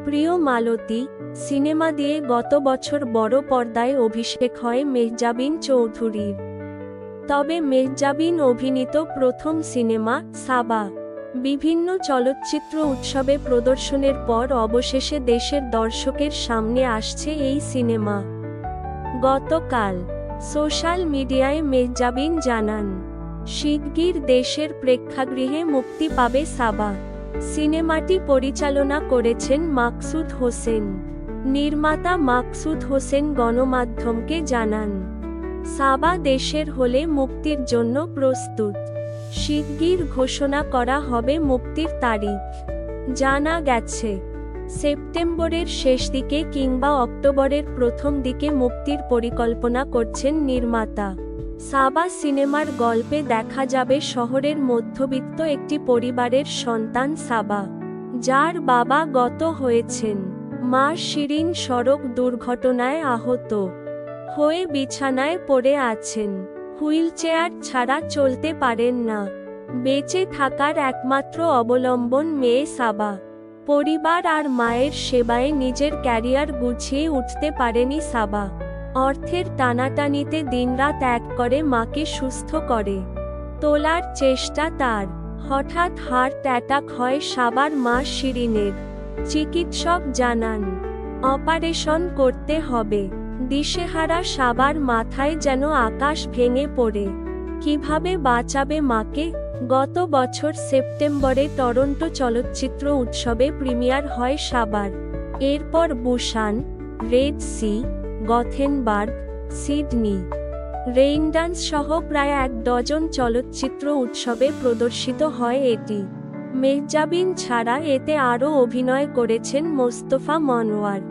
প্রিয় মালতী সিনেমা দিয়ে গত বছর বড় পর্দায় অভিষেক হয় মেহজাবিন চৌধুরীর। তবে মেহজাবিন অভিনীত প্রথম সিনেমা সাবা বিভিন্ন চলচ্চিত্র উৎসবে প্রদর্শনের পর অবশেষে দেশের দর্শকের সামনে আসছে এই সিনেমা। গতকাল সোশ্যাল মিডিয়ায় মেহজাবিন জানান, শিগগির দেশের প্রেক্ষাগৃহে মুক্তি পাবে সাবা। সিনেমাটি পরিচালনা করেছেন মাকসুদ হোসেন। নির্মাতা মাকসুদ হোসেন গণমাধ্যমকে জানান, সাবা দেশের হলে মুক্তির জন্য প্রস্তুত। শিগগির ঘোষণা করা হবে মুক্তির তারিখ। জানা গেছে, সেপ্টেম্বরের শেষ দিকে কিংবা অক্টোবরের প্রথম দিকে মুক্তির পরিকল্পনা করছেন নির্মাতা। সাবা সিনেমার গল্পে দেখা যাবে শহরের মধ্যবিত্ত একটি পরিবারের সন্তান সাবা, যার বাবা গত হয়েছেন। মা শিরিন সড়ক দুর্ঘটনায় আহত হয়ে বিছানায় পড়ে আছেন। হুইলচেয়ার ছাড়া চলতে পারেন না। বেঁচে থাকার একমাত্র অবলম্বন মেয়ে সাবা। পরিবার আর মায়ের সেবায় নিজের ক্যারিয়ার গুছিয়ে উঠতে পারেনি সাবা। অর্থের টানাটানিতে দিনরাত এক করে মাকে সুস্থ করে তোলার চেষ্টা তার। হঠাৎ হার্ট অ্যাটাক হয় সাবার মা শিরিনের। চিকিৎসক জানান, অপারেশন করতে হবে। দিশেহারা সাবার মাথায় যেন আকাশ ভেঙে পড়ে। কিভাবে বাঁচাবে মাকে? গত বছর সেপ্টেম্বরে টরন্টো চলচ্চিত্র উৎসবে প্রিমিয়ার হয় সাবার। এরপর Busan, Red Sea, Gothenburg, Sydney, Raindance সহ প্রায় 1 ডজন চলচ্চিত্র উৎসবে প্রদর্শিত হয় এটি। মেহজাবিন ছাড়া এতে আরও অভিনয় করেছেন মোস্তফা মনোয়ার।